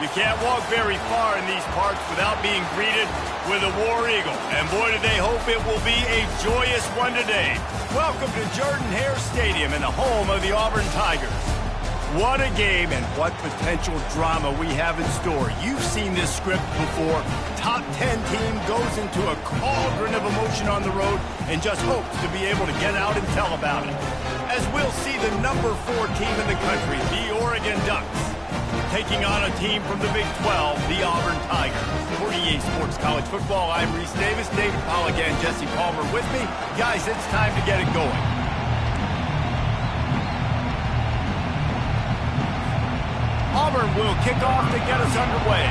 You can't walk very far in these parts without being greeted with a War Eagle. And boy, do they hope it will be a joyous one today. Welcome to Jordan-Hare Stadium and the home of the Auburn Tigers. What a game and what potential drama we have in store. You've seen this script before. Top 10 team goes into a cauldron of emotion on the road and just hopes to be able to get out and tell about it. As we'll see the number 4 team in the country, the Oregon Ducks, taking on a team from the Big 12, the Auburn Tigers. For EA Sports College Football, I'm Reese Davis, David Pollack, and Jesse Palmer with me. Guys, it's time to get it going. Auburn will kick off to get us underway.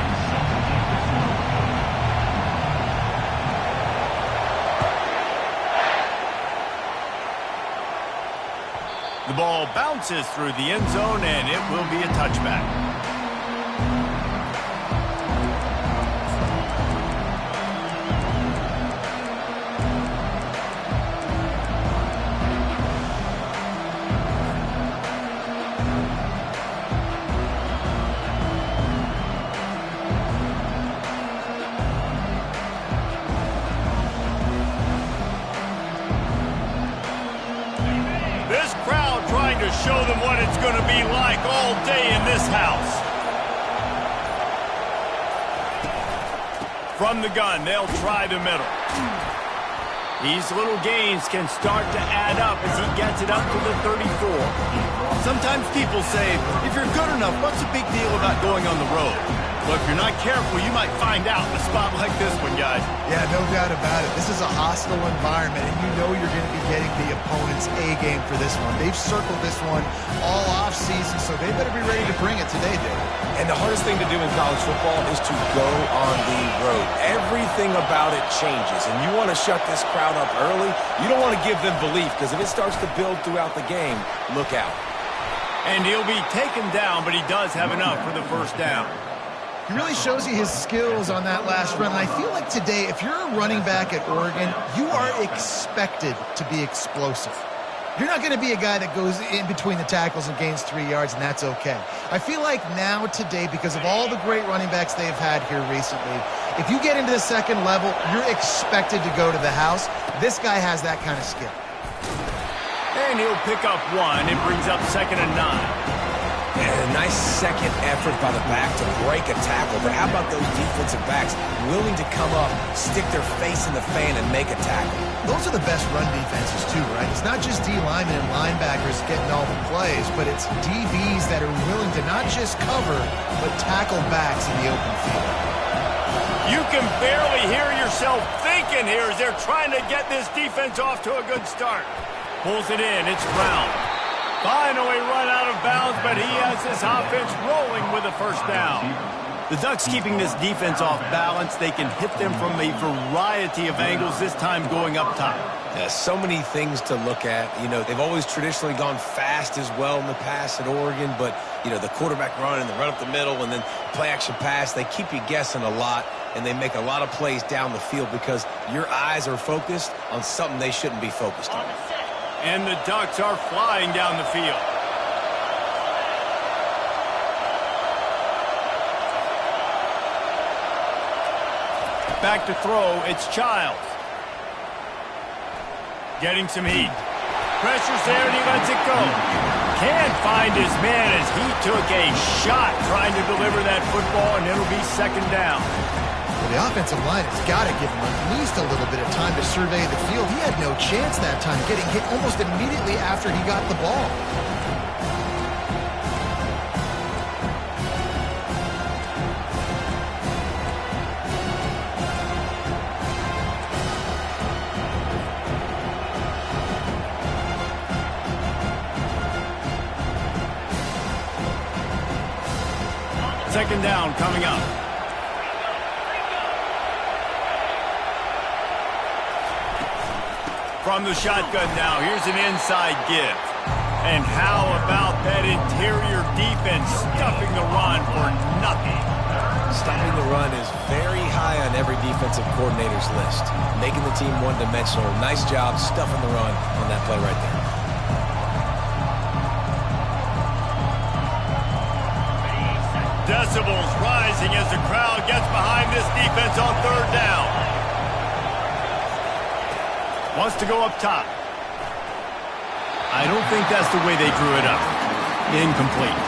The ball bounces through the end zone, and it will be a touchback. To show them what it's going to be like all day in this house. From the gun, they'll try the middle. These little gains can start to add up as he gets it up to the 34. Sometimes people say, if you're good enough, what's the big deal about going on the road? Well, if you're not careful, you might find out in a spot like this one, guys. Yeah, no doubt about it. This is a hostile environment, and you know you're going to be getting the opponent's A-game for this one. They've circled this one all off-season, so they better be ready to bring it today, David. And the hardest thing to do in college football is to go on the road. Everything about it changes, and you want to shut this crowd up early. You don't want to give them belief, because if it starts to build throughout the game, look out. And he'll be taken down, but he does have enough for the first down. He really shows you his skills on that last run. And I feel like today, if you're a running back at Oregon, you are expected to be explosive. You're not going to be a guy that goes in between the tackles and gains 3 yards, and that's okay. I feel like now today, because of all the great running backs they've had here recently, if you get into the second level, you're expected to go to the house. This guy has that kind of skill. And he'll pick up one. It brings up 2nd and 9. And a nice second effort by the back to break a tackle. But how about those defensive backs willing to come up, stick their face in the fan, and make a tackle? Those are the best run defenses, too, right? It's not just D linemen and linebackers getting all the plays, but it's DBs that are willing to not just cover, but tackle backs in the open field. You can barely hear yourself thinking here as they're trying to get this defense off to a good start. Pulls it in. It's Brown. Finally run out of bounds, but he has this offense rolling with a first down. The Ducks keeping this defense off balance. They can hit them from a variety of angles, this time going up top. Yeah, so many things to look at. You know, they've always traditionally gone fast as well in the past at Oregon, but, you know, the quarterback run and the run up the middle and then play-action pass, they keep you guessing a lot, and they make a lot of plays down the field because your eyes are focused on something they shouldn't be focused on. And the Ducks are flying down the field. Back to throw, it's Childs. Getting some heat. Pressure's there and he lets it go. Can't find his man as he took a shot trying to deliver that football, and it'll be 2nd down. Well, the offensive line has got to give him at least a little bit of time to survey the field. He had no chance that time, getting hit almost immediately after he got the ball. Second down coming up. From the shotgun now, here's an inside give. And how about that interior defense stuffing the run for nothing? Stopping the run is very high on every defensive coordinator's list. Making the team one-dimensional. Nice job stuffing the run on that play right there. Decibels rise rising as the crowd gets behind this defense on third down. Wants to go up top. I don't think that's the way they drew it up. Incomplete.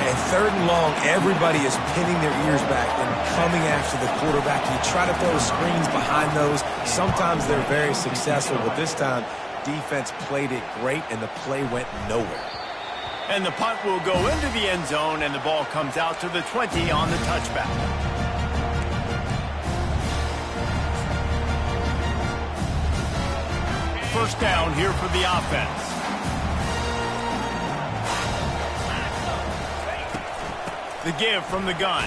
And third and long, everybody is pinning their ears back and coming after the quarterback. You try to throw screens behind those. Sometimes they're very successful, but this time, defense played it great, and the play went nowhere. And the punt will go into the end zone, and the ball comes out to the 20 on the touchback. First down here for the offense. The give from the gun.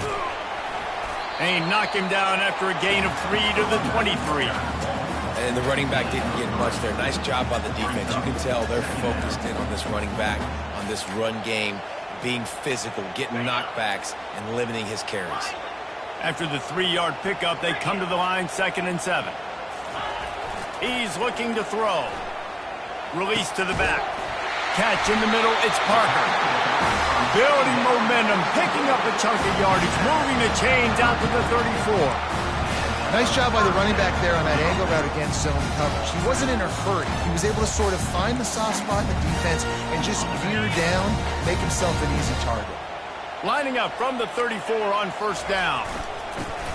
And he knocked him down after a gain of 3 to the 23. And the running back didn't get much there. Nice job by the defense. You can tell they're focused in on this running back, on this run game, being physical, getting knockbacks, and limiting his carries. After the 3-yard pickup, they come to the line, 2nd and 7. He's looking to throw. Release to the back. Catch in the middle, it's Parker. Building momentum, picking up a chunk of yardage, moving the chains out to the 34. Nice job by the running back there on that angle route against zone coverage. He wasn't in a hurry. He was able to sort of find the soft spot in the defense and just veer down, make himself an easy target. Lining up from the 34 on first down.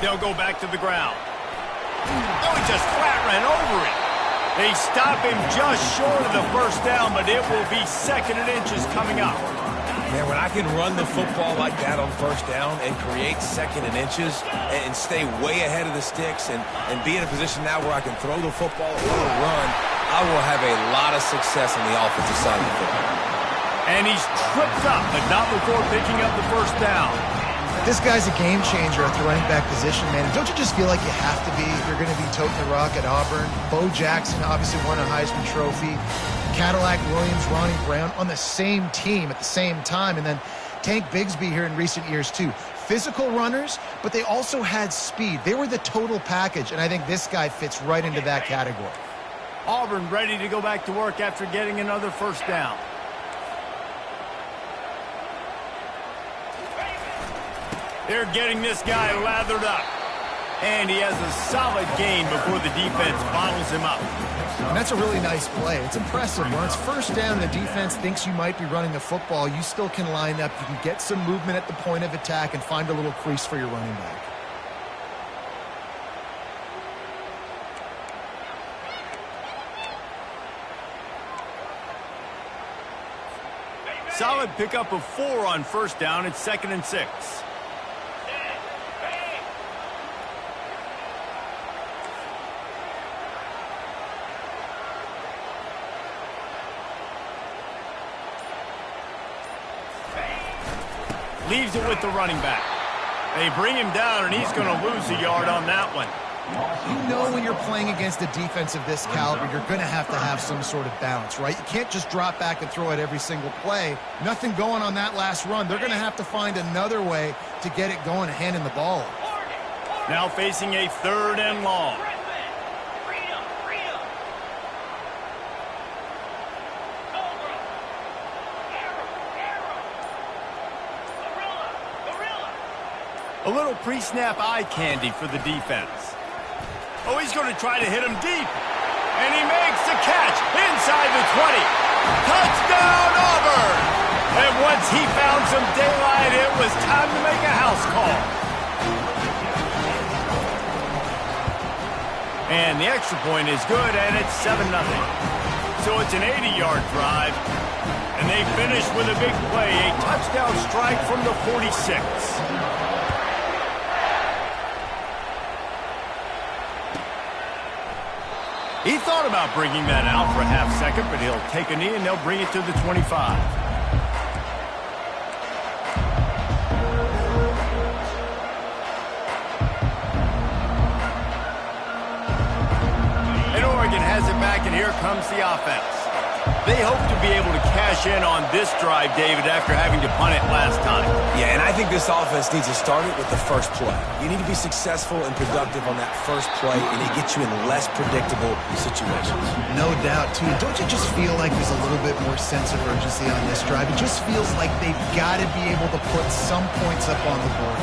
They'll go back to the ground. Oh, he just flat ran over it. They stop him just short of the first down, but it will be 2nd and inches coming up. Man, when I can run the football like that on first down and create 2nd and inches and stay way ahead of the sticks and be in a position now where I can throw the football or run, I will have a lot of success on the offensive side of the football. And he's tripped up, but not before picking up the first down. This guy's a game changer at the running back position, man. And don't you just feel like you have to be if you're going to be toting the rock at Auburn? Bo Jackson obviously won a Heisman Trophy. Cadillac Williams, Ronnie Brown on the same team at the same time. And then Tank Bigsby here in recent years, too. Physical runners, but they also had speed. They were the total package, and I think this guy fits right into that category. Auburn ready to go back to work after getting another first down. They're getting this guy lathered up. And he has a solid gain before the defense bottles him up. And that's a really nice play. It's impressive. When it's first down and the defense thinks you might be running the football, you still can line up. You can get some movement at the point of attack and find a little crease for your running back. Solid pickup of 4 on first down. It's 2nd and 6. Leaves it with the running back. They bring him down, and he's going to lose a yard on that one. You know when you're playing against a defense of this caliber, you're going to have some sort of balance, right? You can't just drop back and throw it every single play. Nothing going on that last run. They're going to have to find another way to get it going and handing the ball. Now facing a 3rd and long. A little pre-snap eye candy for the defense. Oh, he's going to try to hit him deep. And he makes the catch inside the 20. Touchdown, Auburn! And once he found some daylight, it was time to make a house call. And the extra point is good, and it's 7-0. So it's an 80-yard drive. And they finish with a big play, a touchdown strike from the 46. He thought about bringing that out for a half second, but he'll take a knee and they'll bring it to the 25. And Oregon has it back, and here comes the offense. They hope to be able to cash in on this drive, David, after having to punt it last time. Yeah, and I think this offense needs to start it with the first play. You need to be successful and productive on that first play, and it gets you in less predictable situations. No doubt, too. Don't you just feel like there's a little bit more sense of urgency on this drive? It just feels like they've got to be able to put some points up on the board.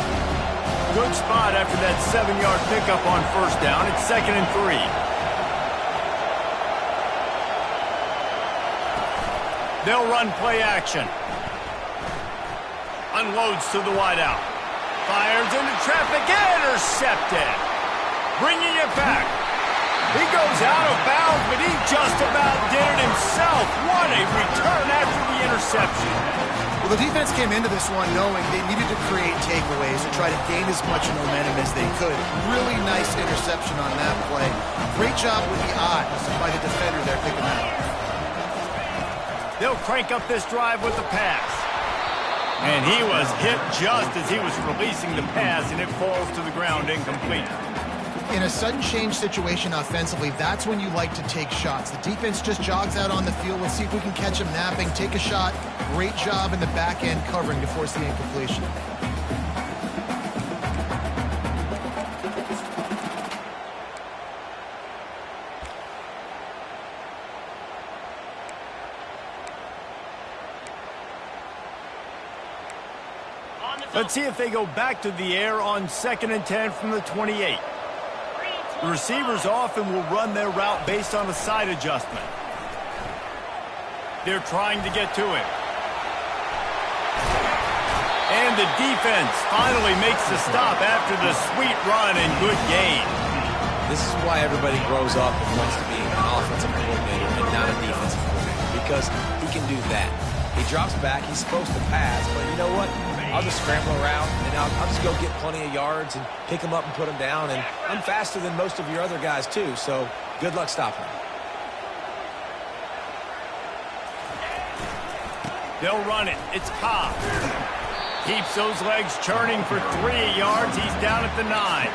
good spot after that 7-yard pickup on first down. It's 2nd and 3. They'll run play action. Unloads to the wideout. Fires into traffic. Intercepted. Bringing it back. He goes out of bounds, but he just about did it himself. What a return after the interception. Well, the defense came into this one knowing they needed to create takeaways and try to gain as much momentum as they could. Really nice interception on that play. Great job with the eyes by the defender there picking that up. They'll crank up this drive with the pass. And he was hit just as he was releasing the pass, and it falls to the ground incomplete. In a sudden change situation offensively, that's when you like to take shots. The defense just jogs out on the field. Let's see if we can catch him napping. Take a shot. Great job in the back end covering to force the incompletion. Let's see if they go back to the air on 2nd and 10 from the 28. The receivers often will run their route based on a side adjustment. They're trying to get to it. And the defense finally makes the stop after the sweet run and good gain. This is why everybody grows up and wants to be an offensive coordinator and not a defensive coordinator, because he can do that. He drops back, he's supposed to pass, but you know what? I'll just scramble around, and I'll just go get plenty of yards and pick them up and put them down, and I'm faster than most of your other guys too, so good luck stopping them. They'll run it. It's Ncaa. Keeps those legs churning for 3 yards. He's down at the 9.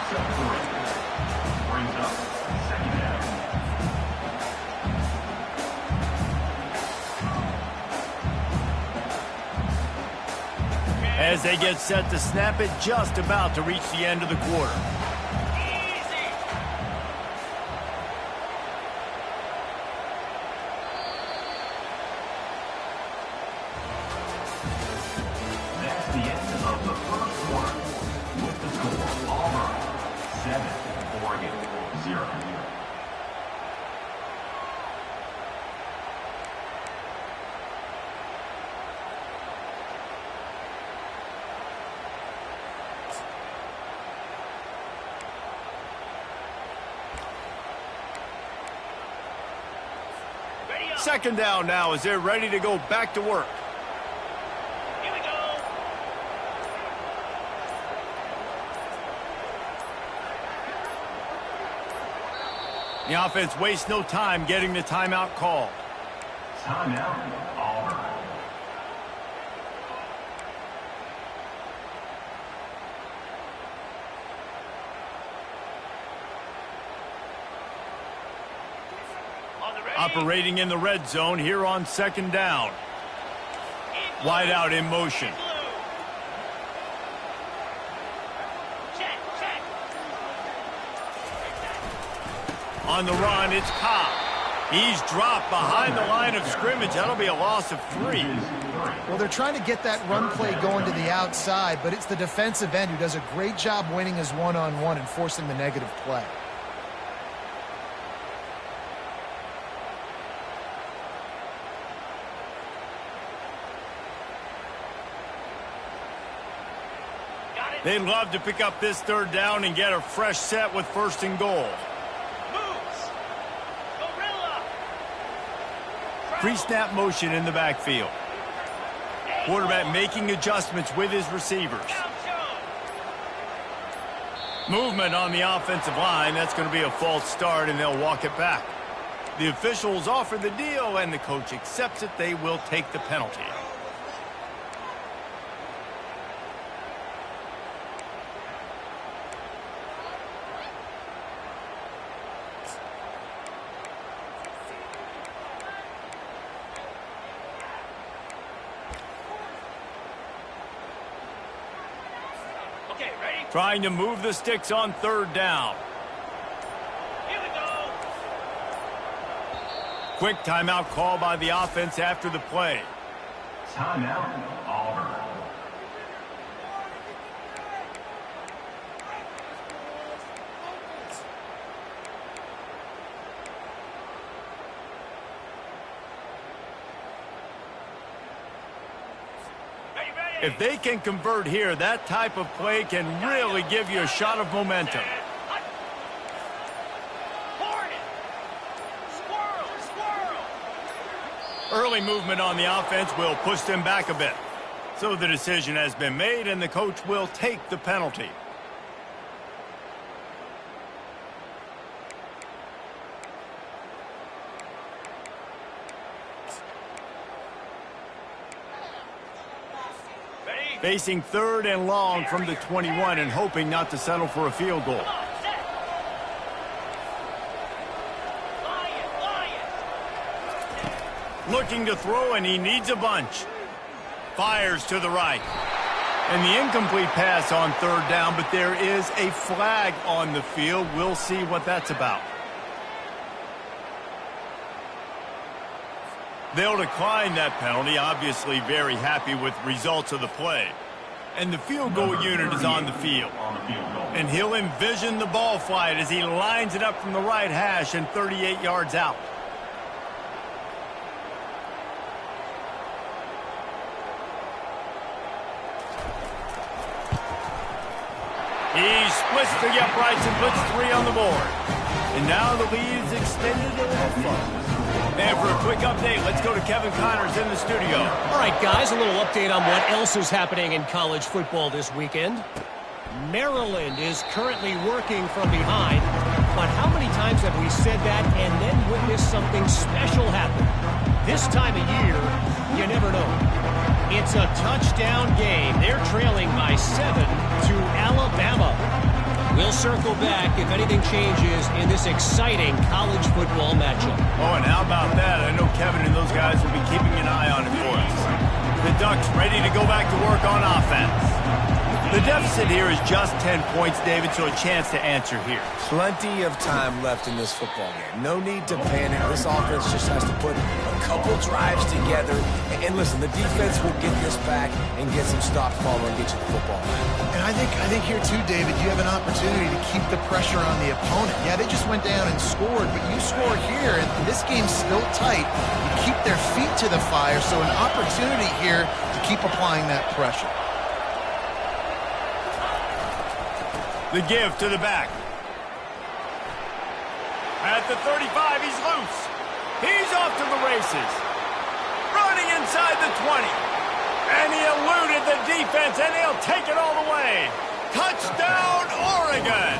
As they get set to snap it, just about to reach the end of the quarter. That's the end of the first quarter. With the score, Auburn 7, Oregon 0. Second down now as they're ready to go back to work. Here we go. The offense wastes no time getting the timeout call. Timeout, Auburn. Operating in the red zone here on 2nd down. Wide out in motion. On the run, it's Ncaa. He's dropped behind the line of scrimmage. That'll be a loss of 3. Well, they're trying to get that run play going to the outside, but it's the defensive end who does a great job winning his one-on-one and forcing the negative play. They'd love to pick up this 3rd down and get a fresh set with 1st and goal. Pre-snap motion in the backfield. Quarterback making adjustments with his receivers. Movement on the offensive line. That's going to be a false start, and they'll walk it back. The officials offer the deal, and the coach accepts it. They will take the penalty. Trying to move the sticks on 3rd down. Here we go. Quick timeout call by the offense after the play. Timeout, Auburn. If they can convert here, that type of play can really give you a shot of momentum. Early movement on the offense will push them back a bit. So the decision has been made, and the coach will take the penalty. Facing 3rd and long from the 21 and hoping not to settle for a field goal. Looking to throw, and he needs a bunch. Fires to the right. And the incomplete pass on 3rd down, but there is a flag on the field. We'll see what that's about. They'll decline that penalty, obviously very happy with results of the play. And the field goal unit is on the field. And he'll envision the ball flight as he lines it up from the right hash and 38 yards out. He splits the uprights and puts 3 on the board. And now the lead is extended a little further. And for a quick update, let's go to Kevin Connors in the studio. All right, guys, a little update on what else is happening in college football this weekend. Maryland is currently working from behind, but how many times have we said that and then witnessed something special happen? This time of year, you never know. It's a touchdown game. They're trailing by 7 to Alabama. We'll circle back if anything changes in this exciting college football matchup. Oh, and how about that? I know Kevin and those guys will be keeping an eye on it for us. The Ducks ready to go back to work on offense. The deficit here is just 10 points, David, so a chance to answer here. Plenty of time left in this football game. No need to panic. This offense just has to put a couple drives together. And listen, the defense will get this back and get some stops following and get you the football back. And I think here too, David, you have an opportunity to keep the pressure on the opponent. Yeah, they just went down and scored, but you score here, and this game's still tight. You keep their feet to the fire, so an opportunity here to keep applying that pressure. The give to the back. At the 35, he's loose. He's off to the races. Running inside the 20. And he eluded the defense, and he'll take it all the way. Touchdown, Oregon!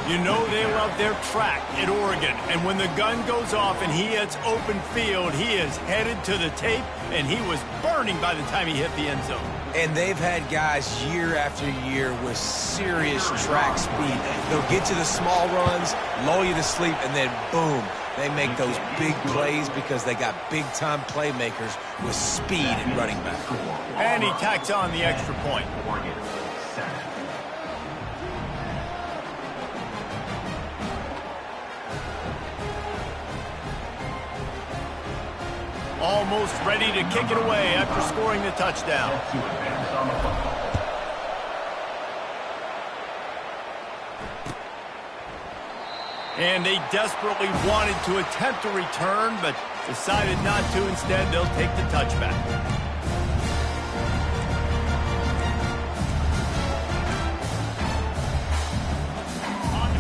You know they love their track at Oregon. And when the gun goes off and he hits open field, he is headed to the tape, and he was burning by the time he hit the end zone. And they've had guys year after year with serious track speed. They'll get to the small runs, lull you to sleep, and then boom, they make those big plays because they got big-time playmakers with speed and running back. And he tacks on the extra point. Almost ready to kick it away after scoring the touchdown. And they desperately wanted to attempt a return, but decided not to. Instead, they'll take the touchback.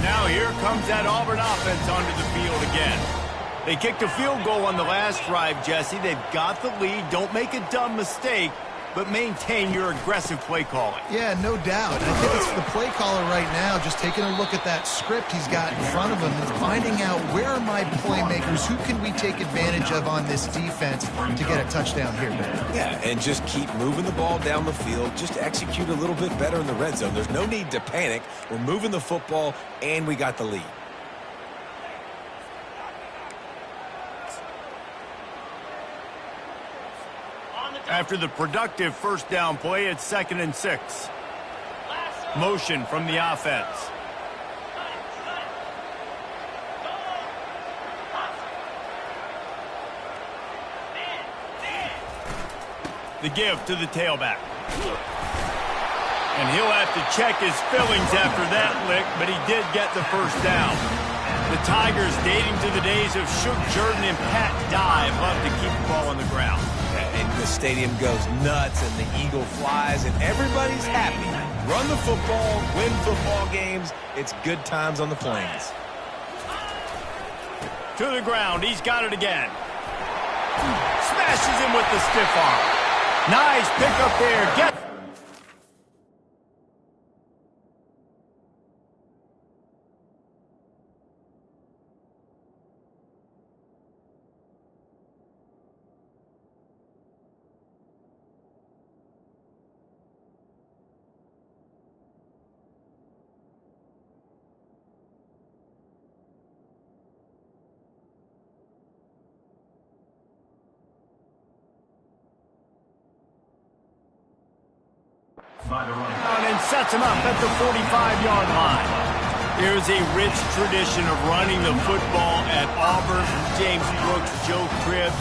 Now here comes that Auburn offense onto the field again. They kicked a field goal on the last drive, Jesse. They've got the lead. Don't make a dumb mistake, but maintain your aggressive play calling. Yeah, no doubt. I think it's the play caller right now just taking a look at that script he's got in front of him and finding out where are my playmakers, who can we take advantage of on this defense to get a touchdown here, Ben. Yeah, and just keep moving the ball down the field. Just execute a little bit better in the red zone. There's no need to panic. We're moving the football, and we got the lead. After the productive first down play, it's 2nd and 6. Motion from the offense. The give to the tailback. And he'll have to check his fillings after that lick, but he did get the first down. The Tigers, dating to the days of Shook Jordan and Pat Dye, love to keep the ball on the ground. And the stadium goes nuts, and the eagle flies, and everybody's happy. Run the football, win football games. It's good times on the Plains. To the ground. He's got it again. Smashes him with the stiff arm. Nice pickup there. Get on and sets him up at the 45-yard line. There's a rich tradition of running the football at Auburn. James Brooks, Joe Cribbs,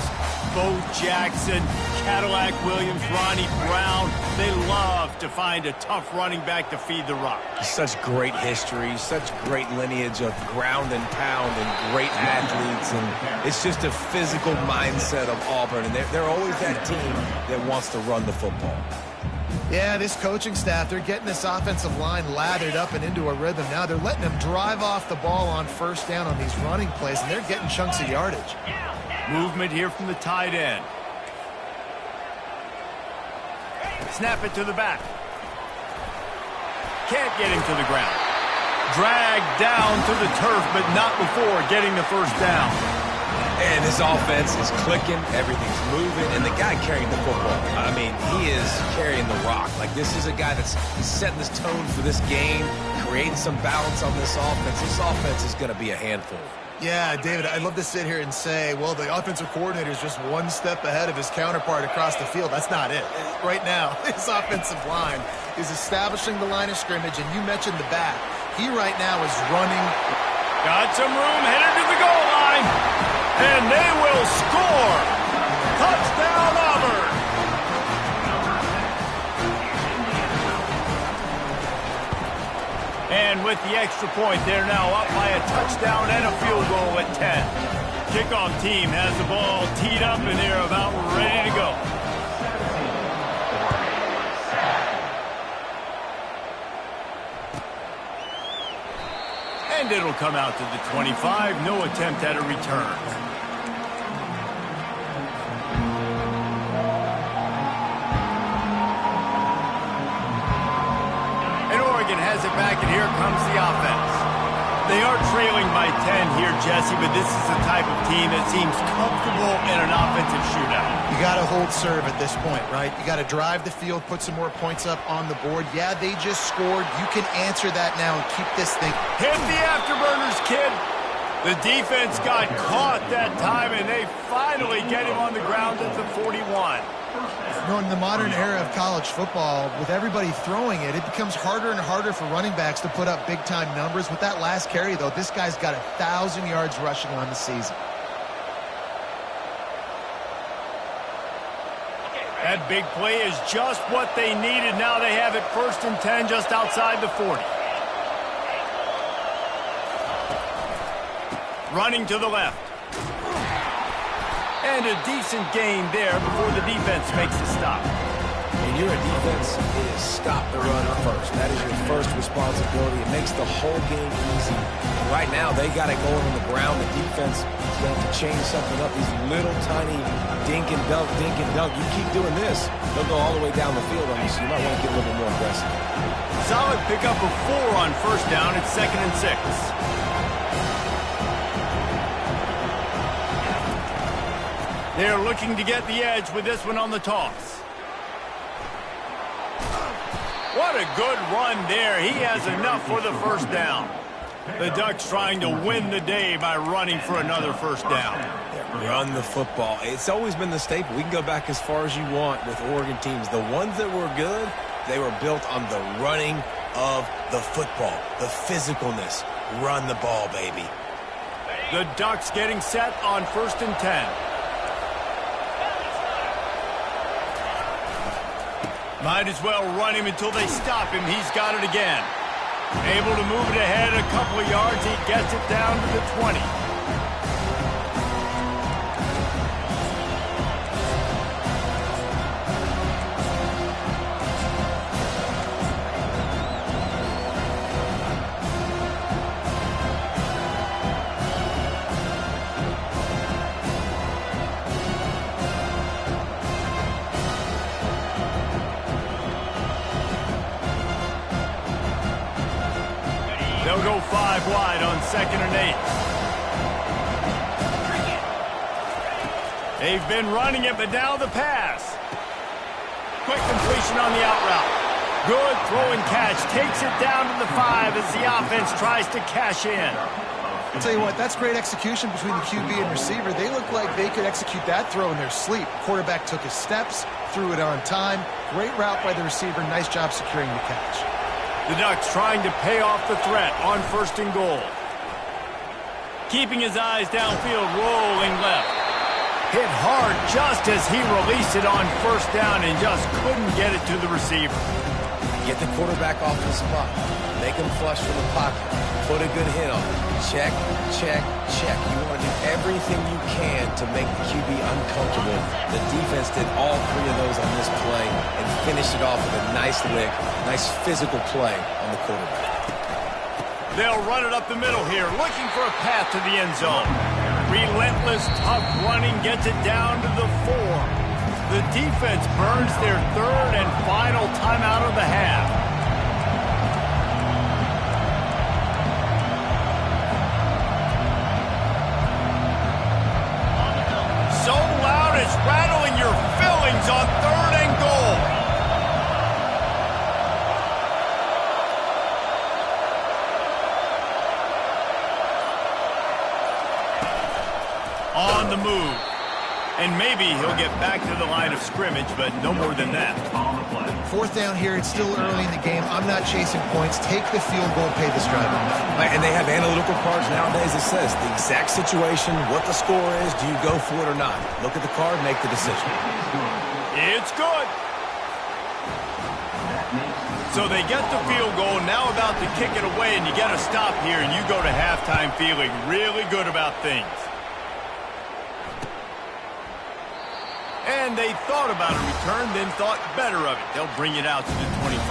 Bo Jackson, Cadillac Williams, Ronnie Brown. They love to find a tough running back to feed the rock. Such great history, such great lineage of ground and pound and great athletes. And it's just a physical mindset of Auburn. And they're always that team that wants to run the football. Yeah, this coaching staff, they're getting this offensive line lathered up and into a rhythm now. They're letting them drive off the ball on first down on these running plays, and they're getting chunks of yardage. Movement here from the tight end. Snap it to the back. Can't get him to the ground. Dragged down to the turf, but not before getting the first down. And this offense is clicking, everything's moving, and the guy carrying the football, I mean, he is carrying the rock. Like, this is a guy that's setting this tone for this game, creating some balance on this offense. This offense is going to be a handful. Yeah, David, I'd love to sit here and say, well, the offensive coordinator is just one step ahead of his counterpart across the field. That's not it. Right now, his offensive line is establishing the line of scrimmage, and you mentioned the back. He right now is running. Got some room, headed to the goal line. And they will score. Touchdown, Auburn. And with the extra point, they're now up by a touchdown and a field goal at 10. Kickoff team has the ball teed up, and they're about ready to go. And it'll come out to the 25. No attempt at a return. Has it back, and here comes the offense. They are trailing by 10 here, Jesse, but this is the type of team that seems comfortable in an offensive shootout. You got to hold serve at this point, right? You got to drive the field, put some more points up on the board. Yeah, they just scored. You can answer that now and keep this thing. Hit the afterburners, kid. The defense got caught that time, and they finally get him on the ground at the 41. You know, in the modern era of college football, with everybody throwing it, it becomes harder and harder for running backs to put up big-time numbers. With that last carry, though, this guy's got 1,000 yards rushing on the season. That big play is just what they needed. Now they have it 1st and 10 just outside the 40. Running to the left. And a decent gain there before the defense makes a stop. And you're a defense, it is stop the run first. That is your first responsibility. It makes the whole game easy. Right now, they got it going on the ground. The defense is going to have to change something up. These little tiny dink and dunk, dink and dunk. You keep doing this, they'll go all the way down the field on you, so you might want to get a little bit more aggressive. Solid pickup of 4 on first down. It's 2nd and 6. They're looking to get the edge with this one on the toss. What a good run there. He has enough for the first down. The Ducks trying to win the day by running for another first down. Run the football. It's always been the staple. We can go back as far as you want with Oregon teams. The ones that were good, they were built on the running of the football, the physicalness. Run the ball, baby. The Ducks getting set on 1st and 10. Might as well run him until they stop him. He's got it again. Able to move it ahead a couple of yards. He gets it down to the 20. 2nd and 8. They've been running it, but now the pass. Quick completion on the out route. Good throw and catch. Takes it down to the 5 as the offense tries to cash in. I'll tell you what, that's great execution between the QB and receiver. They look like they could execute that throw in their sleep. Quarterback took his steps, threw it on time. Great route by the receiver. Nice job securing the catch. The Ducks trying to pay off the threat on 1st and goal. Keeping his eyes downfield, rolling left. Hit hard just as he released it on 1st down and just couldn't get it to the receiver. Get the quarterback off the spot. Make him flush from the pocket. Put a good hit on him. Check, check, check. You want to do everything you can to make the QB uncomfortable. The defense did all 3 of those on this play and finished it off with a nice lick, nice physical play on the quarterback. They'll run it up the middle here, looking for a path to the end zone. Relentless, tough running gets it down to the 4. The defense burns their 3rd and final timeout of the half. So loud it's rattling your fillings on 3rd and goal. On the move. And maybe he'll get back to the line of scrimmage, but no more than that. 4th down here. It's still early in the game. I'm not chasing points. Take the field goal, pay this driver. And they have analytical cards nowadays that says the exact situation, what the score is, do you go for it or not? Look at the card, make the decision. It's good. So they get the field goal, now about to kick it away, and you get a stop here, and you go to halftime feeling really good about things. And they thought about a return, then thought better of it. They'll bring it out to the 25.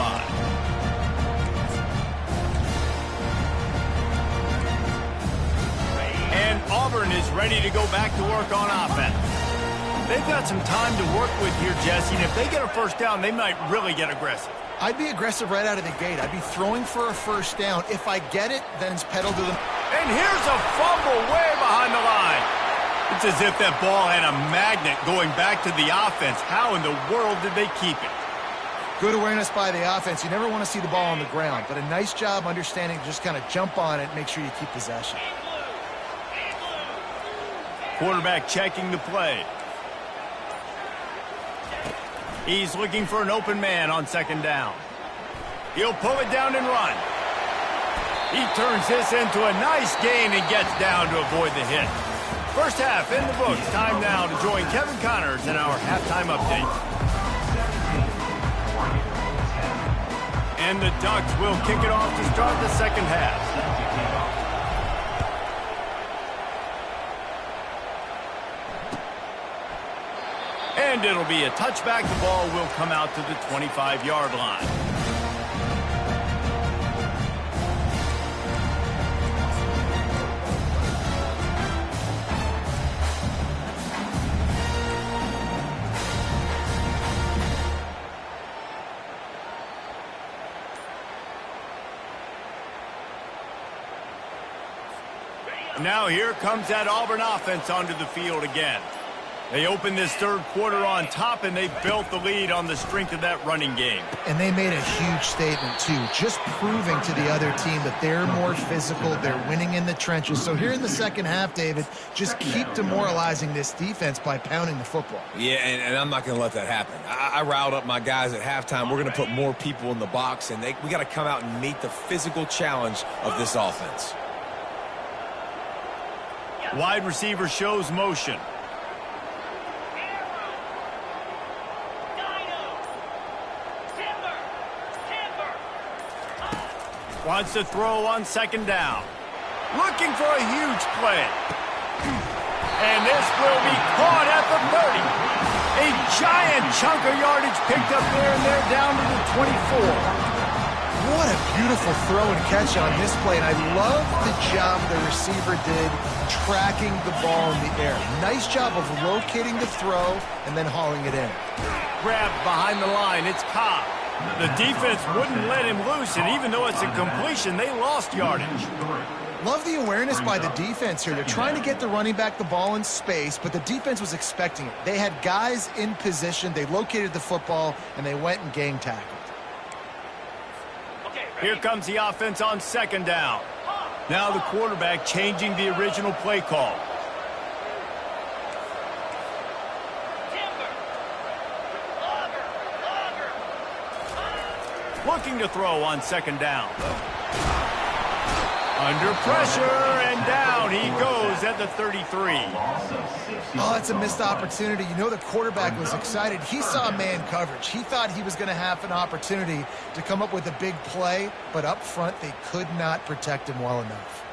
And Auburn is ready to go back to work on offense. They've got some time to work with here, Jesse, and if they get a 1st down, they might really get aggressive. I'd be aggressive right out of the gate. I'd be throwing for a 1st down. If I get it, then it's pedal to the... And here's a fumble way behind the line. It's as if that ball had a magnet going back to the offense. How in the world did they keep it? Good awareness by the offense. You never want to see the ball on the ground, but a nice job understanding to just kind of jump on it and make sure you keep possession. Quarterback checking the play. He's looking for an open man on 2nd down. He'll pull it down and run. He turns this into a nice gain and gets down to avoid the hit. 1st half in the books. Time now to join Kevin Connors in our halftime update. And the Ducks will kick it off to start the 2nd half. And it'll be a touchback. The ball will come out to the 25-yard line. Now here comes that Auburn offense onto the field again. They opened this 3rd quarter on top, and they built the lead on the strength of that running game. And they made a huge statement, too, just proving to the other team that they're more physical, they're winning in the trenches. So here in the 2nd half, David, just keep demoralizing this defense by pounding the football. Yeah, and I'm not going to let that happen. I riled up my guys at halftime. We're going to put more people in the box, and we got to come out and meet the physical challenge of this offense. Wide receiver shows motion. Wants to throw on 2nd down. Looking for a huge play. And this will be caught at the 30. A giant chunk of yardage picked up there, and they're down to the 24. What a beautiful throw and catch on this play, and I love the job the receiver did tracking the ball in the air. Nice job of locating the throw and then hauling it in. Grabbed behind the line, it's Ncaa. The defense wouldn't let him loose, and even though it's a completion, they lost yardage. Love the awareness by the defense here. They're trying to get the running back the ball in space, but the defense was expecting it. They had guys in position. They located the football, and they went and gang tackled. Here comes the offense on second down. Now the quarterback changing the original play call. Looking to throw on second down. Under pressure, and down he goes at the 33. Oh, that's a missed opportunity. You know the quarterback was excited. He saw man coverage. He thought he was going to have an opportunity to come up with a big play, but up front they could not protect him well enough.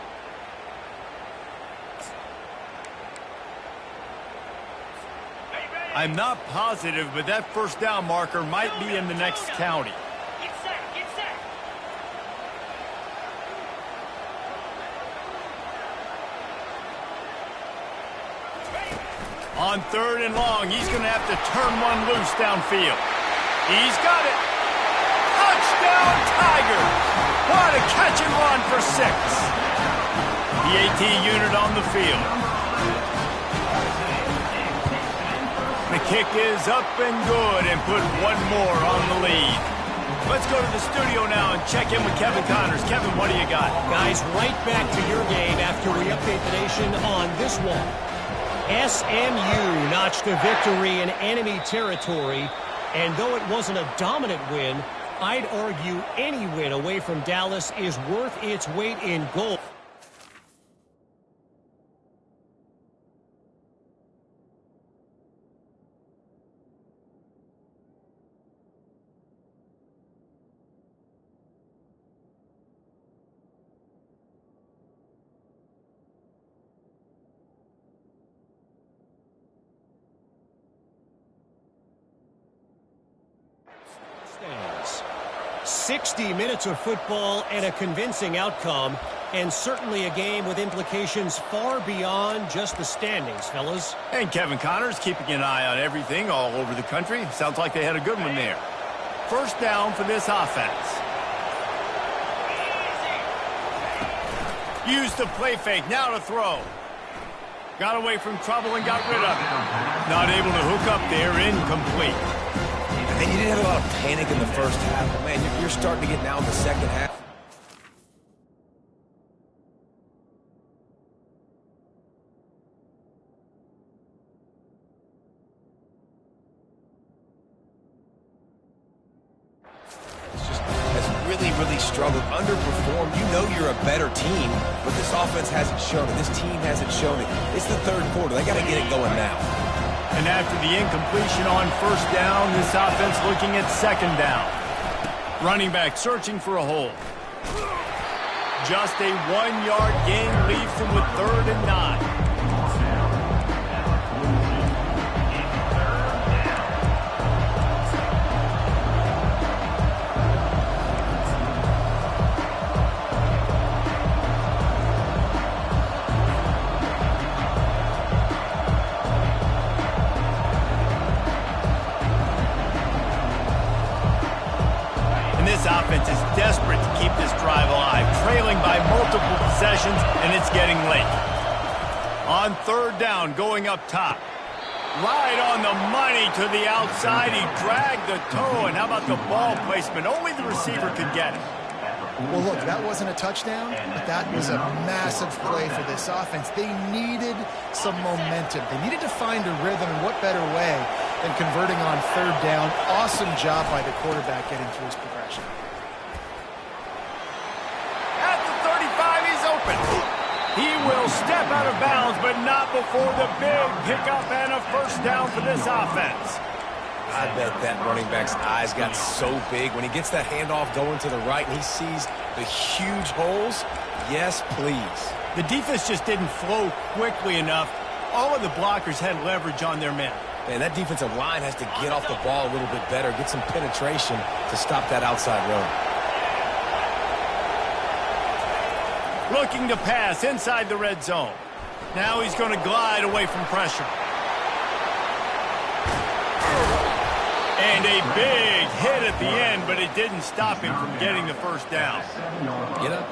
I'm not positive, but that first down marker might be in the next county. On third and long, he's going to have to turn one loose downfield. He's got it. Touchdown, Tigers. What a catch and run for 6. The AT unit on the field. The kick is up and good and put one more on the lead. Let's go to the studio now and check in with Kevin Connors. Kevin, what do you got? Guys, right back to your game after we update the nation on this one. SMU notched a victory in enemy territory, and though it wasn't a dominant win, I'd argue any win away from Dallas is worth its weight in gold. Stands. 60 minutes of football and a convincing outcome, and certainly a game with implications far beyond just the standings, fellas. And Kevin Connors keeping an eye on everything all over the country. Sounds like they had a good one there. First down for this offense. Used the play fake, now to throw. Got away from trouble and got rid of it. Not able to hook up there, incomplete. And you didn't have a lot of panic in the first half, but man, you're starting to get now in the second half. Really struggled, underperformed. You know you're a better team, but this offense hasn't shown it. This team hasn't shown it. It's the third quarter. They got to get it going now. And after the incompletion on first down, this offense looking at second down. Running back searching for a hole. Just a 1-yard gain leaves them with 3rd and 9. This offense is desperate to keep this drive alive, trailing by multiple possessions, and it's getting late. On third down, going up top. Right on the money to the outside. He dragged the toe, and how about the ball placement? Only the receiver could get it. Well, look, that wasn't a touchdown, but that was a massive play for this offense. They needed some momentum. They needed to find a rhythm, and what better way than converting on third down. Awesome job by the quarterback getting through his progression. At the 35, he's open. He will step out of bounds, but not before the big pickup and a first down for this offense. I bet that running back's eyes got so big when he gets that handoff going to the right and he sees the huge holes. Yes, please. The defense just didn't flow quickly enough. All of the blockers had leverage on their men. Man, that defensive line has to get off the ball a little bit better, get some penetration to stop that outside run. Looking to pass inside the red zone. Now he's going to glide away from pressure. And a big hit at the end, but it didn't stop him from getting the first down. You know,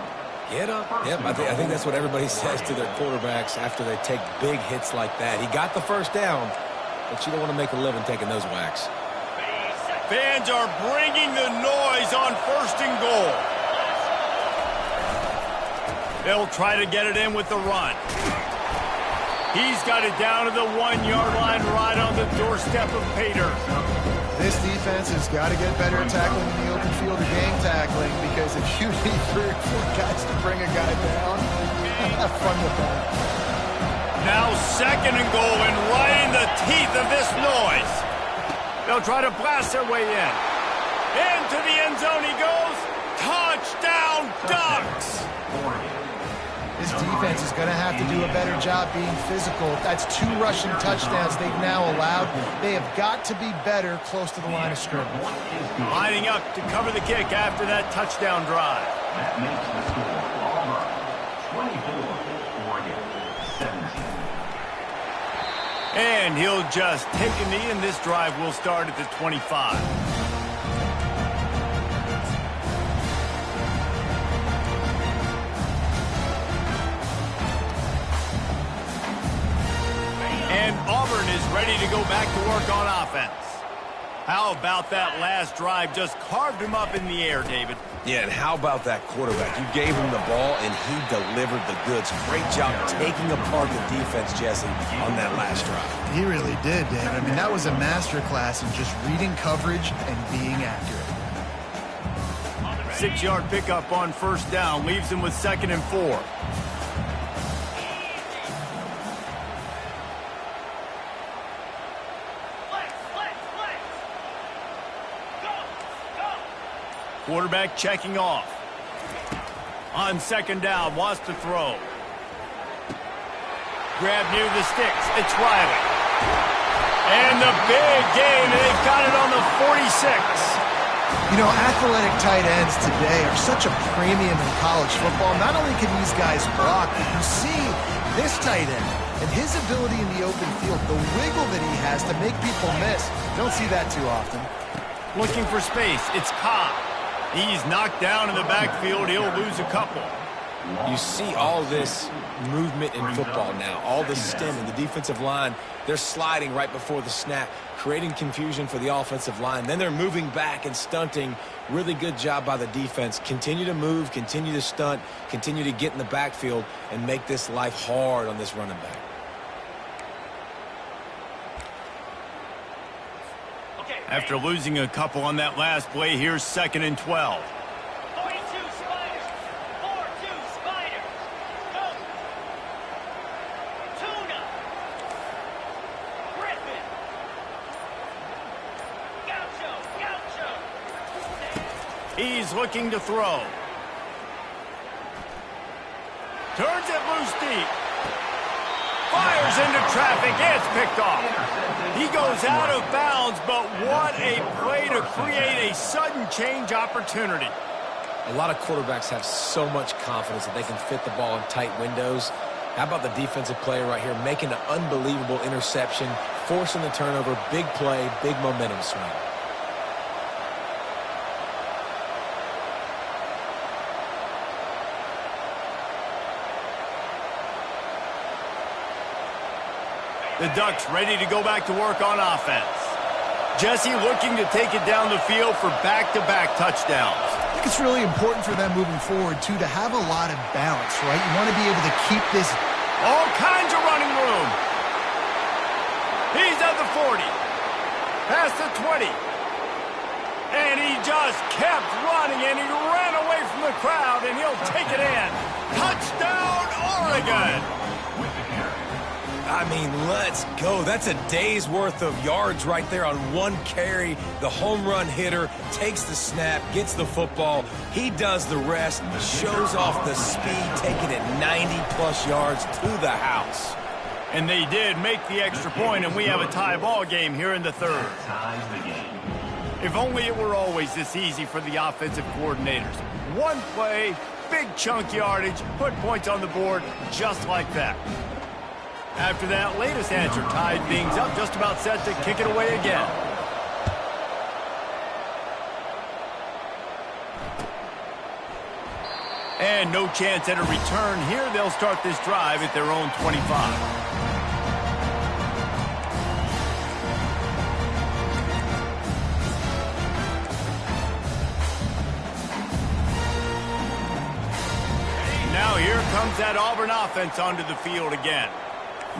Get up. Yep, I think that's what everybody says to their quarterbacks after they take big hits like that. He got the first down, but you don't want to make a living taking those whacks. Fans are bringing the noise on 1st and goal. They'll try to get it in with the run. He's got it down to the 1-yard line right on the doorstep of Pater. This defense has got to get better at tackling in the open field or game tackling, because if you need 3 or 4 guys to bring a guy down, have fun with that. Now 2nd and goal, and right in the teeth of this noise. They'll try to blast their way in. Into the end zone he goes. Touchdown, Ducks! This defense is going to have to do a better job being physical. That's 2 rushing touchdowns they've now allowed. They have got to be better close to the line of scrimmage. Lining up to cover the kick after that touchdown drive. That makes the score Auburn 24, Oregon 17. And he'll just take a knee, and this drive will start at the 25. And Auburn is ready to go back to work on offense. How about that last drive? Just carved him up in the air, David. Yeah, and how about that quarterback? You gave him the ball, and he delivered the goods. Great job taking apart the defense, Jesse, on that last drive. He really did, David. I mean, that was a masterclass in just reading coverage and being accurate. 6-yard pickup on 1st down leaves him with 2nd and 4. Quarterback checking off. On 2nd down, wants to throw. Grab near the sticks. It's Riley. And the big game, and they've got it on the 46. You know, athletic tight ends today are such a premium in college football. Not only can these guys block, but you see this tight end and his ability in the open field, the wiggle that he has to make people miss. Don't see that too often. Looking for space. It's Ncaa. He's knocked down in the backfield. He'll lose a couple. You see all this movement in football now, all the stem in the defensive line. They're sliding right before the snap, creating confusion for the offensive line. Then they're moving back and stunting. Really good job by the defense. Continue to move, continue to stunt, continue to get in the backfield and make this life hard on this running back. After losing a couple on that last play, here's 2nd and 12. 42 Spiders. 4-2 Spiders. Go. Tuna. Griffin. Gaucho. He's looking to throw. Turns it loose deep. Fires into traffic. It's picked off. He goes out of bounds, but what a play to create a sudden change opportunity. A lot of quarterbacks have so much confidence that they can fit the ball in tight windows. How about the defensive player right here making an unbelievable interception, forcing the turnover, big play, big momentum swing. The Ducks ready to go back to work on offense. Jesse looking to take it down the field for back-to-back touchdowns. I think it's really important for them moving forward, too, to have a lot of balance, right? You want to be able to keep this. All kinds of running room. He's at the 40. Past the 20. And he just kept running, and he ran away from the crowd, and he'll take it in. Touchdown, Oregon! I mean, let's go. That's a day's worth of yards right there on one carry. The home run hitter takes the snap, gets the football. He does the rest, shows off the speed, taking it 90-plus yards to the house. And they did make the extra point, and we have a tie ball game here in the 3rd. If only it were always this easy for the offensive coordinators. One play, big chunk yardage, put points on the board just like that. After that latest answer tied things up, just about set to kick it away again. And no chance at a return here. They'll start this drive at their own 25. Now here comes that Auburn offense onto the field again.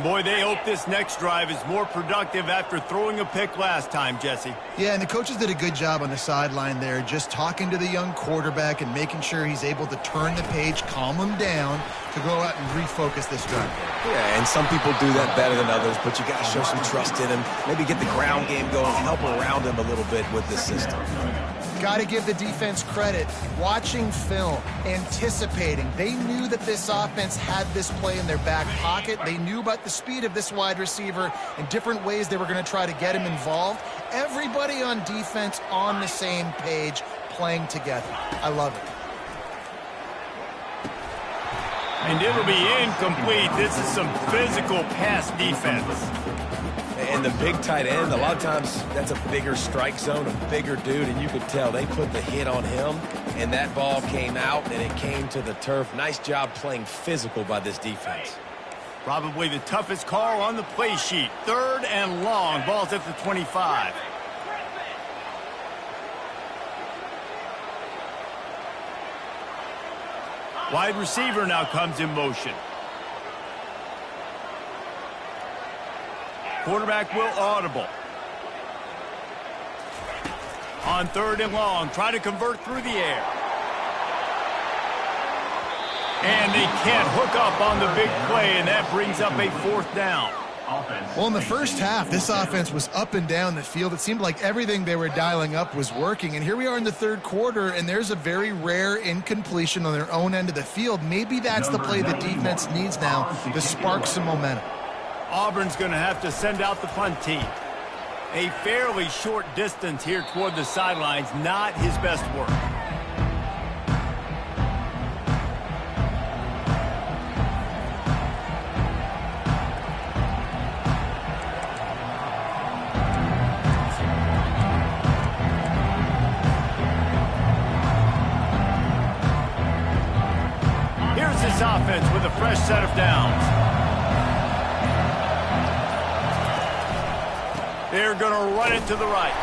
Boy, they hope this next drive is more productive after throwing a pick last time, Jesse. Yeah, and the coaches did a good job on the sideline there, just talking to the young quarterback and making sure he's able to turn the page, calm him down, to go out and refocus this drive. Yeah, and some people do that better than others, but you got to show some trust in him. Maybe get the ground game going, help around him a little bit with this system. Got to give the defense credit. Watching film, anticipating. They knew that this offense had this play in their back pocket. They knew about the speed of this wide receiver and different ways they were going to try to get him involved. Everybody on defense on the same page, playing together. I love it. And it'll be incomplete. This is some physical pass defense. And the big tight end, a lot of times that's a bigger strike zone, a bigger dude, and you could tell they put the hit on him, and that ball came out, and it came to the turf. Nice job playing physical by this defense. Probably the toughest call on the play sheet. 3rd and long. Ball's at the 25. Wide receiver now comes in motion. Quarterback will audible. On 3rd and long, try to convert through the air. And they can't hook up on the big play, and that brings up a 4th down. Well, in the first half, this offense was up and down the field. It seemed like everything they were dialing up was working. And here we are in the 3rd quarter, and there's a very rare incompletion on their own end of the field. Maybe that's the play the defense needs now to spark some momentum. Auburn's going to have to send out the punt team. A fairly short distance here toward the sidelines, not his best work. Here's this offense with a fresh set of downs. They're going to run it to the right.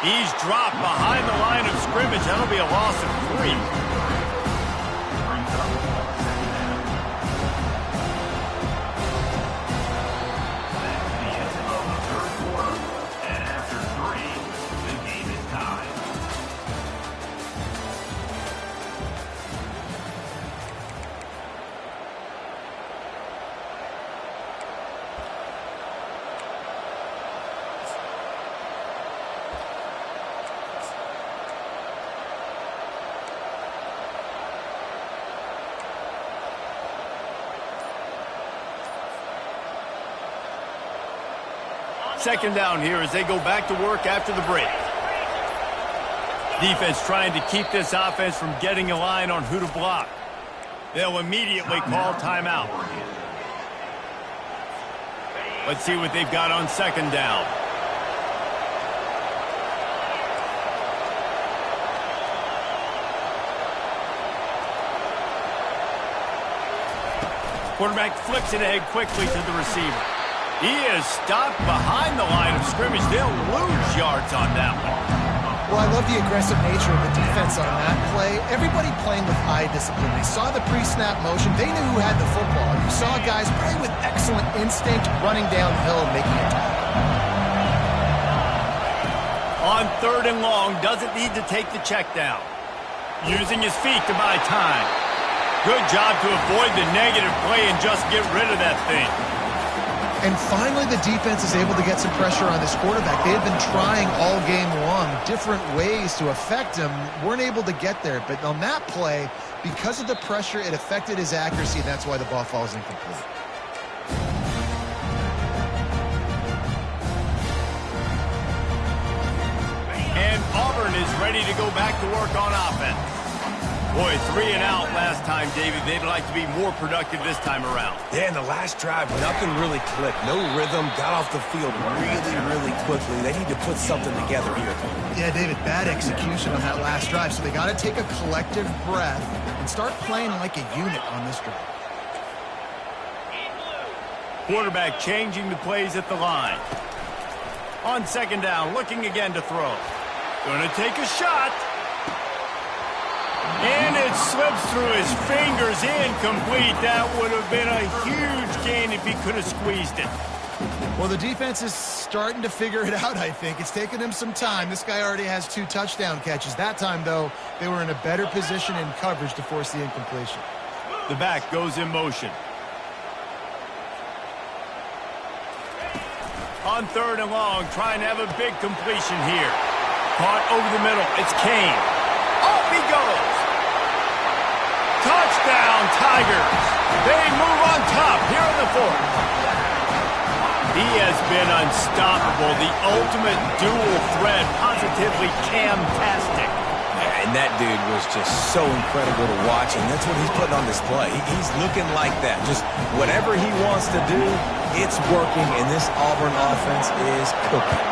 He's dropped behind the line of scrimmage. That'll be a loss of 3. Second down here as they go back to work after the break. Defense trying to keep this offense from getting a line on who to block. They'll immediately call timeout. Let's see what they've got on 2nd down. Quarterback flips it ahead quickly to the receiver. He is stopped behind the line of scrimmage. They'll lose yards on that one. Well, I love the aggressive nature of the defense on that play. Everybody playing with eye discipline. They saw the pre-snap motion. They knew who had the football. You saw guys play with excellent instinct, running downhill and making a tackle. On 3rd and long, doesn't need to take the check down. Using his feet to buy time. Good job to avoid the negative play and just get rid of that thing. And finally, the defense is able to get some pressure on this quarterback. They had been trying all game long different ways to affect him, weren't able to get there. But on that play, because of the pressure, it affected his accuracy, and that's why the ball falls incomplete. And Auburn is ready to go back to work on offense. Boy, 3 and out last time, David. They'd like to be more productive this time around. Yeah, in the last drive, nothing really clicked. No rhythm, got off the field really quickly. They need to put something together here. Yeah, David, bad execution on that last drive, so they got to take a collective breath and start playing like a unit on this drive. Quarterback changing the plays at the line. On second down, looking again to throw. Going to take a shot. And it slips through his fingers, incomplete. That would have been a huge gain if he could have squeezed it. Well, the defense is starting to figure it out, I think. It's taken him some time. This guy already has 2 touchdown catches. That time, though, they were in a better position in coverage to force the incompletion. The back goes in motion. On third and long, trying to have a big completion here. Caught over the middle. It's Kane. Off he goes. Touchdown, Tigers. They move on top here in the 4th. He has been unstoppable. The ultimate dual threat. Positively Cam-tastic. And that dude was just so incredible to watch, and that's what he's putting on display. He's looking like that. Just whatever he wants to do, it's working, and this Auburn offense is cooking.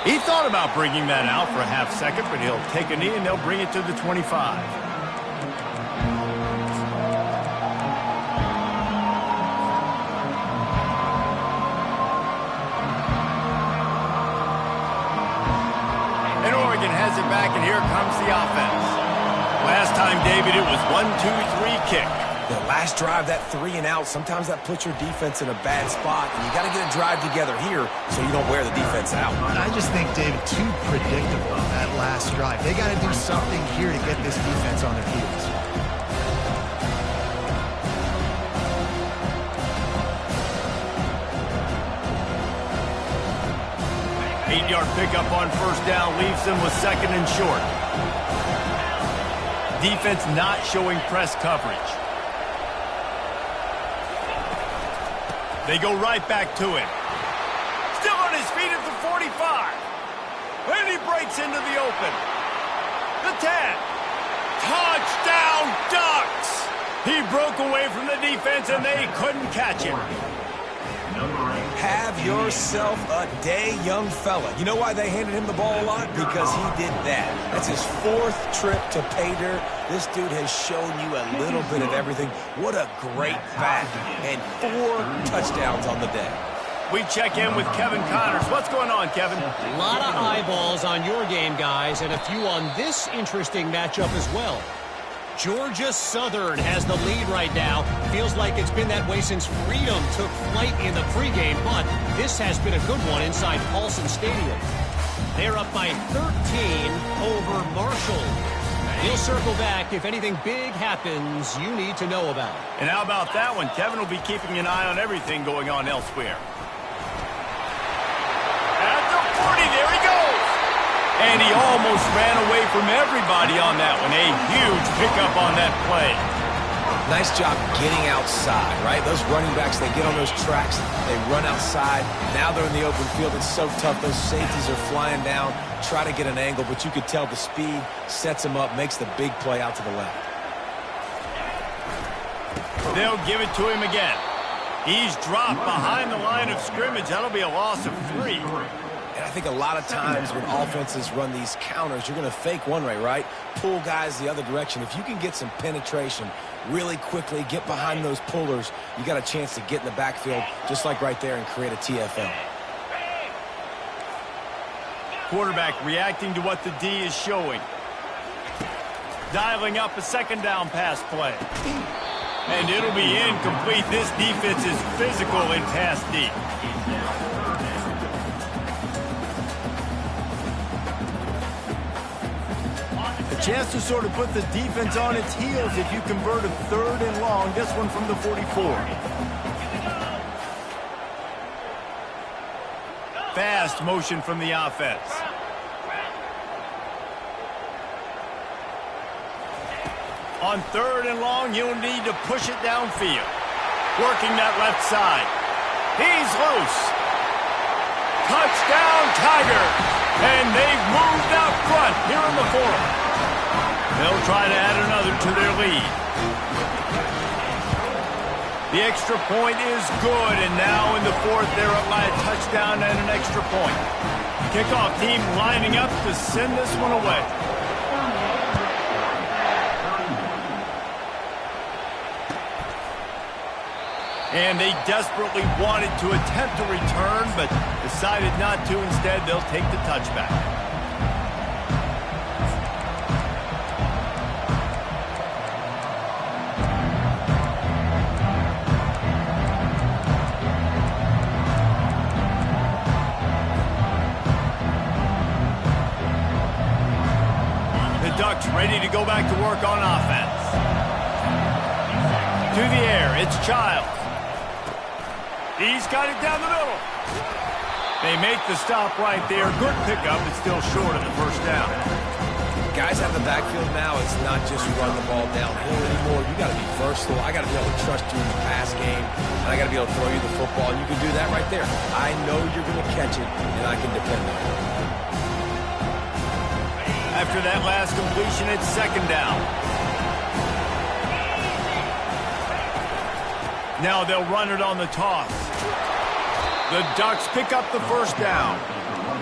He thought about bringing that out for a half second, but he'll take a knee and they'll bring it to the 25. And Oregon has it back, and here comes the offense. Last time, David, it was 1-2-3 kick. The last drive, that 3 and out, sometimes that puts your defense in a bad spot, and you got to get a drive together here so you don't wear the defense out. I just think, David, too predictable on that last drive. They got to do something here to get this defense on their heels. Eight-yard pickup on first down leaves them with second and short. Defense not showing press coverage. They go right back to him. Still on his feet at the 45. And he breaks into the open. The 10. Touchdown, Ducks! He broke away from the defense, and they couldn't catch him. Have yourself a day, young fella. You know why they handed him the ball a lot? Because he did that. That's his 4th trip to pay dirt. This dude has shown you a little bit of everything. What a great back. And 4 touchdowns on the day. We check in with Kevin Connors. What's going on, Kevin? A lot of eyeballs on your game, guys, and a few on this interesting matchup as well. Georgia Southern has the lead right now. Feels like it's been that way since Freedom took flight in the pregame, but this has been a good one inside Paulson Stadium. They're up by 13 over Marshall. He'll circle back if anything big happens you need to know about. And how about that one? Kevin will be keeping an eye on everything going on elsewhere. At the 40, there he goes. And he almost ran away from everybody on that one. A huge pickup on that play. Nice job getting outside, right? Those running backs, they get on those tracks, they run outside. Now they're in the open field. It's so tough. Those safeties are flying down, try to get an angle, but you could tell the speed sets him up, makes the big play out to the left. They'll give it to him again. He's dropped behind the line of scrimmage. That'll be a loss of 3. And I think a lot of times when offenses run these counters, you're going to fake one way, right? Pull guys the other direction. If you can get some penetration really quickly, get behind those pullers, you got a chance to get in the backfield just like right there and create a TFL. Quarterback reacting to what the D is showing. Dialing up a second down pass play. And it'll be incomplete. This defense is physical in pass D. Chance to sort of put the defense on its heels if you convert a 3rd and long. This one from the 44. Fast motion from the offense. On 3rd and long, you'll need to push it downfield. Working that left side. He's loose. Touchdown, Tigers. And they've moved out front here in the fourth. They'll try to add another to their lead. The extra point is good, and now in the fourth, they're up by a touchdown and an extra point. Kickoff team lining up to send this one away. And they desperately wanted to attempt a return, but decided not to. Instead, they'll take the touchback. The Ducks ready to go back to work on offense. To the air, it's Childs. He's got it down the middle. They make the stop right there. Good pickup, but still short of the first down. Guys out of the backfield now, it's not just run the ball downhill anymore. You got to be versatile. I got to be able to trust you in the pass game, and I got to be able to throw you the football, and you can do that right there. I know you're going to catch it, and I can depend on it. After that last completion, it's second down. Now they'll run it on the toss. The Ducks pick up the first down.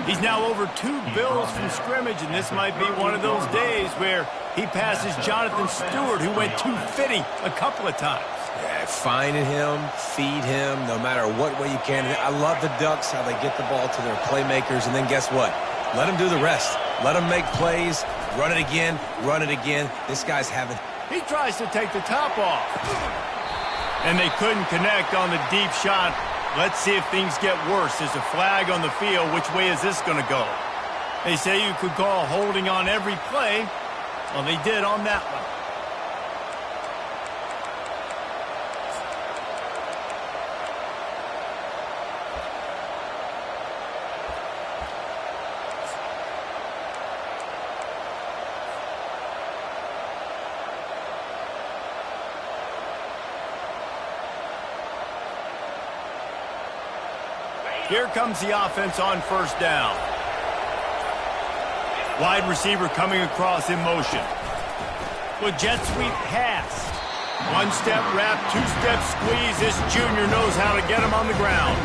He's now over 2 bills from scrimmage, and this might be one of those days where he passes Jonathan Stewart, who went 250 a couple of times. Yeah, finding him, feed him, no matter what way you can. I love the Ducks, how they get the ball to their playmakers, and then guess what? Let them do the rest. Let them make plays, run it again, run it again. This guy's having... He tries to take the top off. And they couldn't connect on the deep shot. Let's see if things get worse. There's a flag on the field. Which way is this going to go? They say you could call holding on every play. Well, they did on that one. Here comes the offense on first down. Wide receiver coming across in motion. With jet sweep pass. One-step wrap, two-step squeeze. This junior knows how to get him on the ground.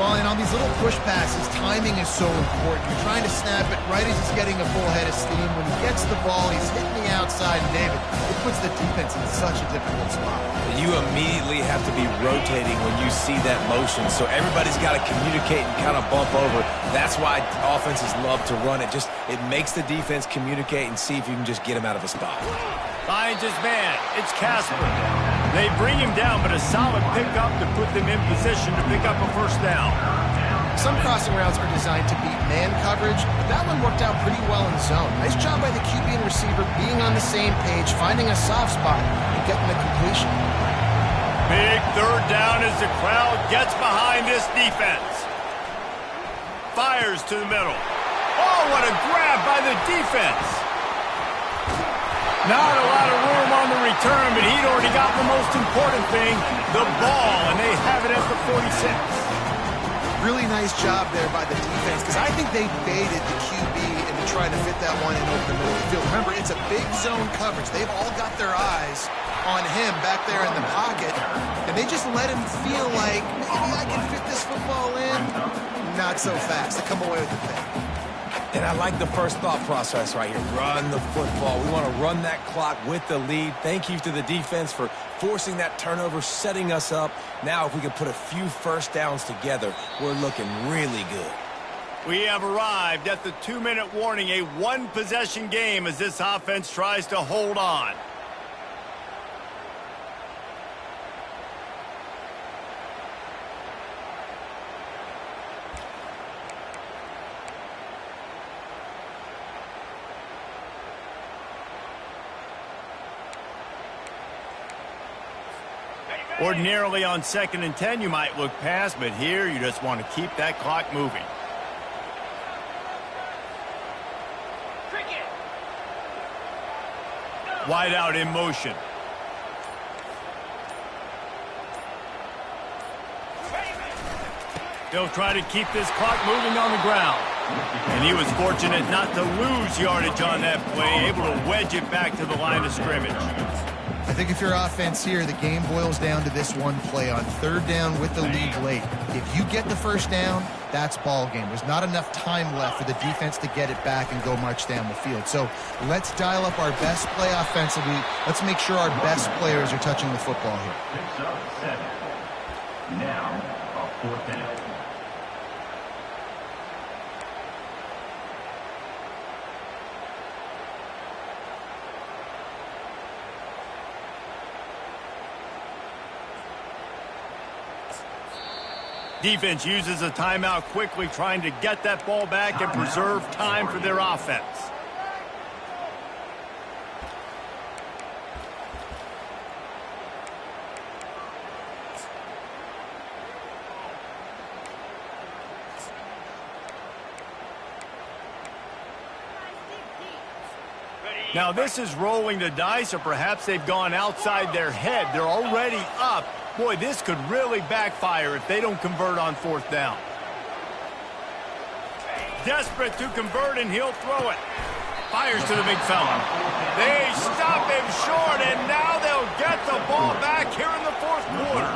Well, and on these little push passes, timing is so important. You're trying to snap it right as he's getting a full head of steam. When he gets the ball, he's hitting the outside, and David, it puts the defense in such a difficult spot. You immediately have to be rotating when you see that motion, so everybody's got to communicate and kind of bump over. That's why offenses love to run it. It makes the defense communicate and see if you can just get him out of a spot. Finds his man. It's Casper. They bring him down, but a solid pickup to put them in position to pick up a first down. Some crossing routes are designed to beat man coverage, but that one worked out pretty well in zone. Nice job by the QB and receiver being on the same page, finding a soft spot, and getting the completion. Big third down as the crowd gets behind this defense. Fires to the middle. Oh, what a grab by the defense. Not a lot of room on the return, but he'd already got the most important thing, the ball, and they have it at the 46. Really nice job there by the defense, because I think they baited the QB into trying to fit that one in over the middle of the field. Remember, it's a big zone coverage. They've all got their eyes on him back there in the pocket, and they just let him feel like, maybe I can fit this football in. Not so fast. They come away with the pick. And I like the first thought process right here. Run the football. We want to run that clock with the lead. Thank you to the defense for forcing that turnover, setting us up. Now, if we can put a few first downs together, we're looking really good. We have arrived at the 2-minute warning, a one-possession game as this offense tries to hold on. Ordinarily on 2nd and 10, you might look past, but here you just want to keep that clock moving. Wide out in motion. They'll try to keep this clock moving on the ground. And he was fortunate not to lose yardage on that play, able to wedge it back to the line of scrimmage. I think if you're offense here, the game boils down to this one play on third down with the lead late. If you get the first down, that's ball game. There's not enough time left for the defense to get it back and go march down the field. So let's dial up our best play offensively. Let's make sure our best players are touching the football here. Picks up 7. Now, a 4th down. Defense uses a timeout quickly, trying to get that ball back and preserve time for their offense. Now this is rolling the dice, or perhaps they've gone outside their head. They're already up. Boy, this could really backfire if they don't convert on 4th down. Desperate to convert, and he'll throw it. Fires to the big fella. They stop him short, and now they'll get the ball back here in the 4th quarter.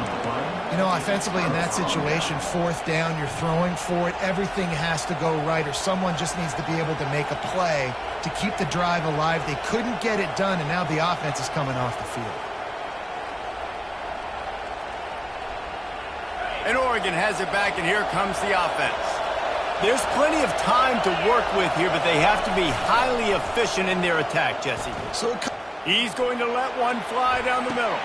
You know, offensively in that situation, 4th down, you're throwing for it. Everything has to go right, or someone just needs to be able to make a play to keep the drive alive. They couldn't get it done, and now the offense is coming off the field. And Oregon has it back, and here comes the offense. There's plenty of time to work with here, but they have to be highly efficient in their attack, Jesse. So he's going to let one fly down the middle.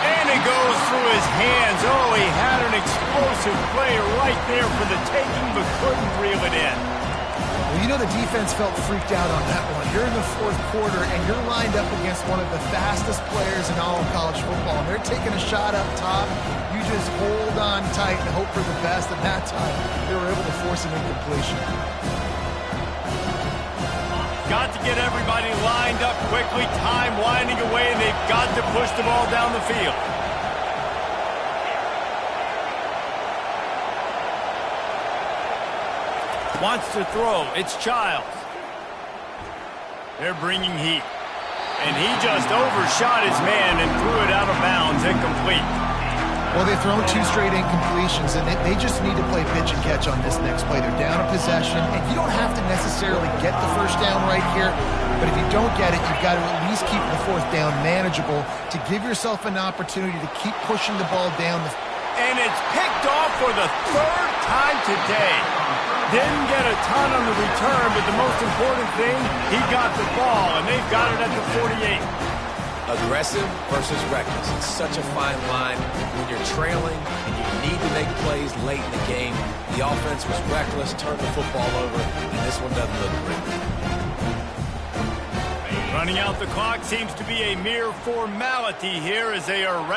And it goes through his hands. Oh, he had an explosive play right there for the taking, but couldn't reel it in. Well, you know the defense felt freaked out on that one. You're in the 4th quarter, and you're lined up against one of the fastest players in all of college football. And they're taking a shot up top. You just hold on tight and hope for the best. And that time, they were able to force an incompletion. Got to get everybody lined up quickly. Time winding away, and they've got to push the ball down the field. Wants to throw. It's Childs. They're bringing heat. And he just overshot his man and threw it out of bounds, incomplete. Well, they've thrown 2 straight incompletions, and they just need to play pitch and catch on this next play. They're down a possession, and you don't have to necessarily get the first down right here, but if you don't get it, you've got to at least keep the 4th down manageable to give yourself an opportunity to keep pushing the ball down. And it's picked off for the 3rd time today. Didn't get a ton on the return, but the most important thing, he got the ball, and they've got it at the 48. Aggressive versus reckless. It's such a fine line when you're trailing and you need to make plays late in the game. The offense was reckless, turned the football over, and this one doesn't look great. Running out the clock seems to be a mere formality here as they are ready